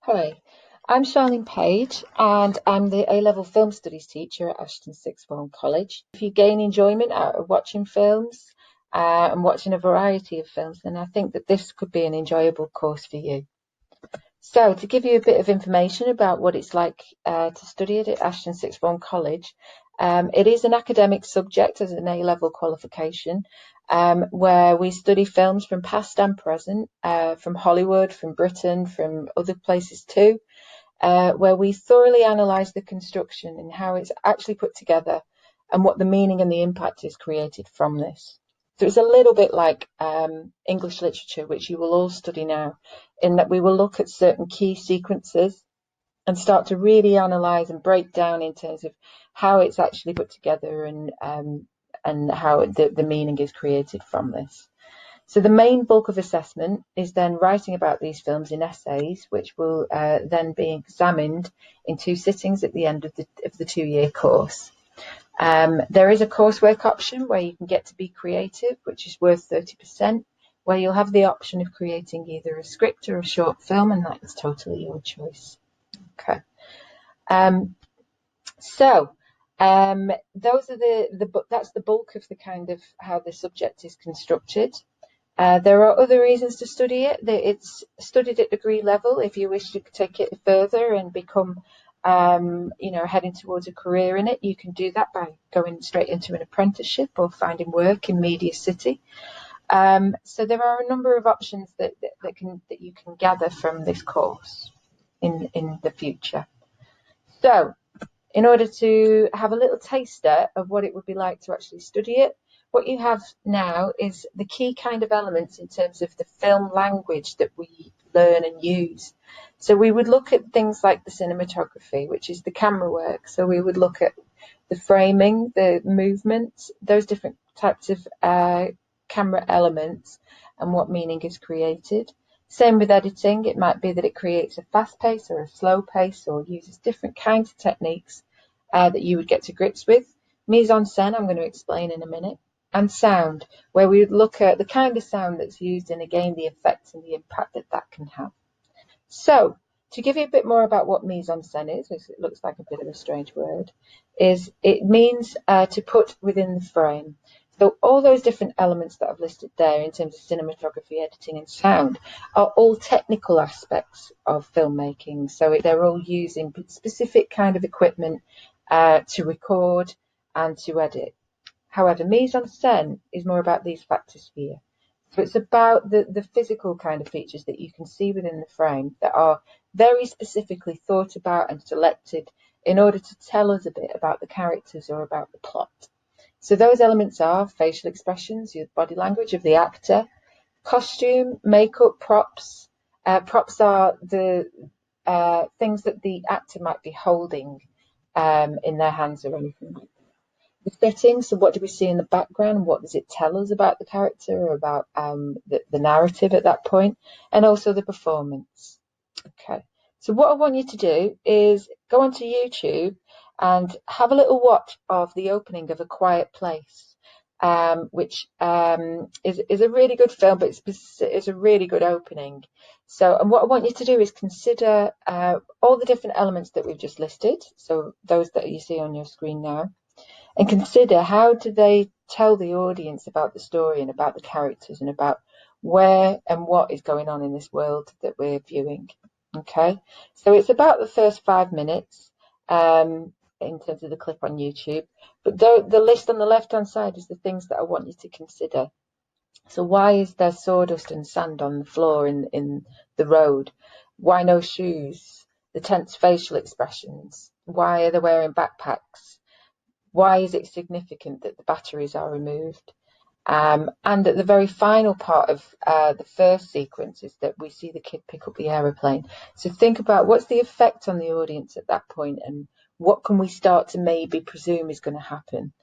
Hi, I'm Charlene Page and I'm the A-level film studies teacher at Ashton Sixth Form College. If you gain enjoyment out of watching films and watching a variety of films, then I think that this could be an enjoyable course for you. So to give you a bit of information about what it's like to study it at Ashton Sixth Form College, it is an academic subject as an A-level qualification where we study films from past and present, from Hollywood, from Britain, from other places too, where we thoroughly analyse the construction and how it's actually put together and what the meaning and the impact is created from this. So it's a little bit like English literature, which you will all study now, in that we will look at certain key sequences and start to really analyse and break down in terms of how it's actually put together and how the meaning is created from this. So the main bulk of assessment is then writing about these films in essays, which will then be examined in 2 sittings at the end of the 2-year course. There is a coursework option where you can get to be creative, which is worth 30%, where you'll have the option of creating either a script or a short film, and that is totally your choice. Okay. Those are that's the bulk of the kind of how the subject is constructed. There are other reasons to study it. It's studied at degree level. If you wish to take it further and become, heading towards a career in it, you can do that by going straight into an apprenticeship or finding work in Media City. So there are a number of options that you can gather from this course in the future. So, in order to have a little taster of what it would be like to actually study it, what you have now is the key kind of elements in terms of the film language that we learn and use. So we would look at things like the cinematography, which is the camera work. So we would look at the framing, the movements, those different types of camera elements and what meaning is created. Same with editing. It might be that it creates a fast pace or a slow pace or uses different kinds of techniques that you would get to grips with. Mise-en-scène, I'm going to explain in a minute. And sound, where we would look at the kind of sound that's used and again the effects and the impact that that can have. So, to give you a bit more about what mise-en-scène is, which it looks like a bit of a strange word, is it means to put within the frame. So all those different elements that I've listed there in terms of cinematography, editing and sound are all technical aspects of filmmaking. So they're all using specific kind of equipment to record and to edit. However, mise-en-scène is more about these factors here. So it's about the physical kind of features that you can see within the frame that are very specifically thought about and selected in order to tell us a bit about the characters or about the plot. So those elements are facial expressions, the body language of the actor, costume, makeup, props. Props are the things that the actor might be holding in their hands or anything like that. The setting, so what do we see in the background? What does it tell us about the character or about the narrative at that point? And also the performance. Okay, so what I want you to do is go onto YouTube and have a little watch of the opening of A Quiet Place, which is a really good film, but it's a really good opening. So, and what I want you to do is consider all the different elements that we've just listed, so those that you see on your screen now, and consider how do they tell the audience about the story and about the characters and about where and what is going on in this world that we're viewing. Okay, so it's about the first 5 minutes in terms of the clip on YouTube, but the list on the left-hand side is the things that I want you to consider. So why is there sawdust and sand on the floor in the road? Why no shoes? The tense facial expressions. Why are they wearing backpacks? Why is it significant that the batteries are removed? And at the very final part of the first sequence is that we see the kid pick up the aeroplane. So think about what's the effect on the audience at that point and what can we start to maybe presume is going to happen?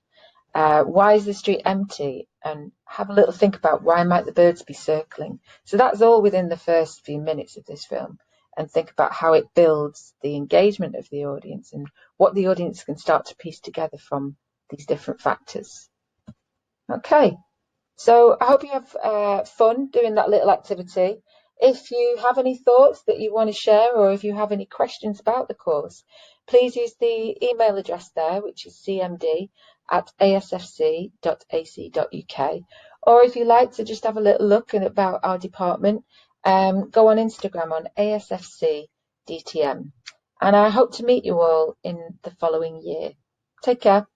Why is the street empty? And have a little think about why might the birds be circling? So that's all within the first few minutes of this film. And think about how it builds the engagement of the audience and what the audience can start to piece together from these different factors. Okay, so I hope you have fun doing that little activity. If you have any thoughts that you want to share, or if you have any questions about the course, please use the email address there, which is cmd@asfc.ac.uk. Or if you like to just have a little look about our department, go on Instagram on ASFC DTM. And I hope to meet you all in the following year. Take care.